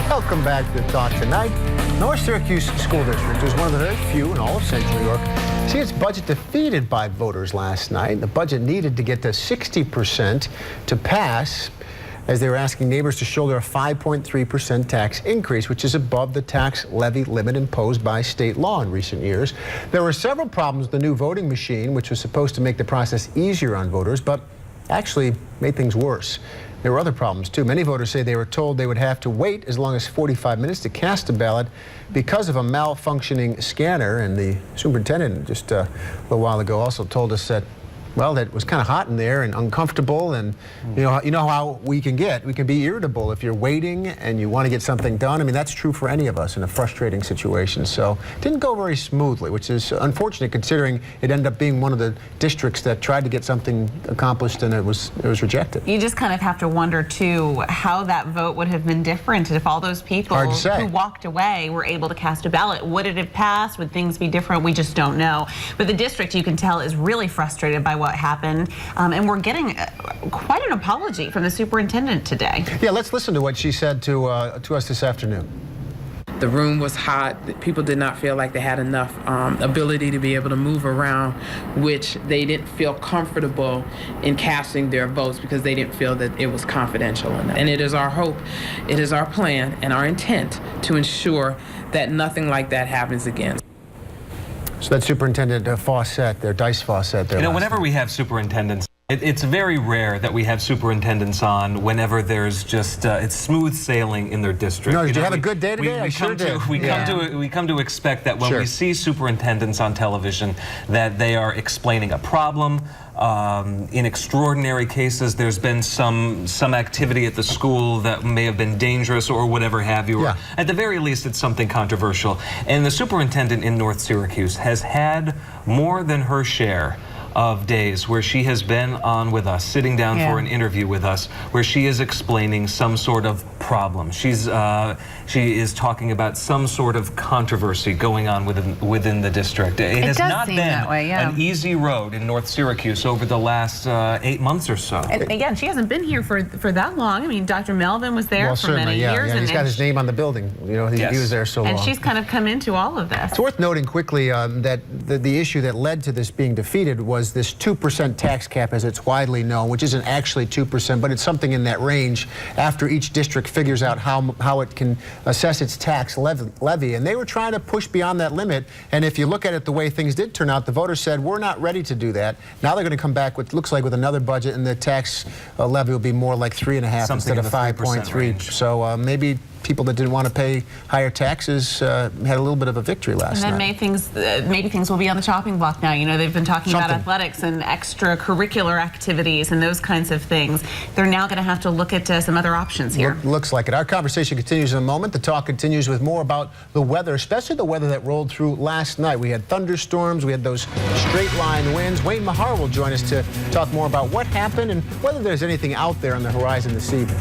Welcome back to Talk Tonight. North Syracuse School District was one of the very few in all of Central New York to see its budget defeated by voters last night. The budget needed to get to 60% to pass, as they were asking neighbors to shoulder a 5.3% tax increase, which is above the tax levy limit imposed by state law in recent years. There were several problems with the new voting machine, which was supposed to make the process easier on voters, but actually made things worse. There were other problems, too. Many voters say they were told they would have to wait as long as 45 minutes to cast a ballot because of a malfunctioning scanner. And the superintendent just a little while ago also told us that, well, that it was kind of hot in there and uncomfortable, and you know how we can get. We can be irritable if you're waiting and you want to get something done. I mean, that's true for any of us in a frustrating situation. So it didn't go very smoothly, which is unfortunate considering it ended up being one of the districts that tried to get something accomplished and it was rejected. You just kind of have to wonder too how that vote would have been different if all those people who walked away were able to cast a ballot. Would it have passed? Would things be different? We just don't know. But the district, you can tell, is really frustrated by what happened, and we're getting quite an apology from the superintendent today. Yeah, let's listen to what she said to us this afternoon. The room was hot. People did not feel like they had enough ability to be able to move around, which they didn't feel comfortable in casting their votes because they didn't feel that it was confidential enough. And it is our hope, it is our plan and our intent to ensure that nothing like that happens again. So that's Superintendent Fawcett there, Dice Fawcett there. You know, whenever we have superintendents, it's very rare that we have superintendents on whenever there's just it's smooth sailing in their district. No, did you have a good day today? I sure did. We come to expect that when we see superintendents on television, that they are explaining a problem. In extraordinary cases, there's been some activity at the school that may have been dangerous or whatever have you. Or at the very least, it's something controversial. And the superintendent in North Syracuse has had more than her share of days where she has been on with us, sitting down for an interview with us, where she is explaining some sort of problem. She is talking about some sort of controversy going on within the district. It has not been an easy road in North Syracuse over the last 8 months or so. And again, she hasn't been here for that long. I mean, Dr. Melvin was there for many years. And he's got his name on the building. You know, he was there so long. And she's kind of come into all of this. It's worth noting quickly that the issue that led to this being defeated was this 2% tax cap, as it's widely known, which isn't actually 2%, but it's something in that range after each district figures out how it can assess its tax levy. And they were trying to push beyond that limit. And if you look at it the way things did turn out, the voters said, we're not ready to do that. Now they're going to come back with, looks like, with another budget, and the tax levy will be more like 3.5 instead of 5.3. So maybe people that didn't want to pay higher taxes had a little bit of a victory last night. And then maybe things will be on the chopping block now. You know, they've been talking about athletics and extracurricular activities and those kinds of things. They're now going to have to look at some other options here. Looks like it. Our conversation continues in a moment. The talk continues with more about the weather, especially the weather that rolled through last night. We had thunderstorms. We had those straight line winds. Wayne Mahar will join us to talk more about what happened and whether there's anything out there on the horizon this evening.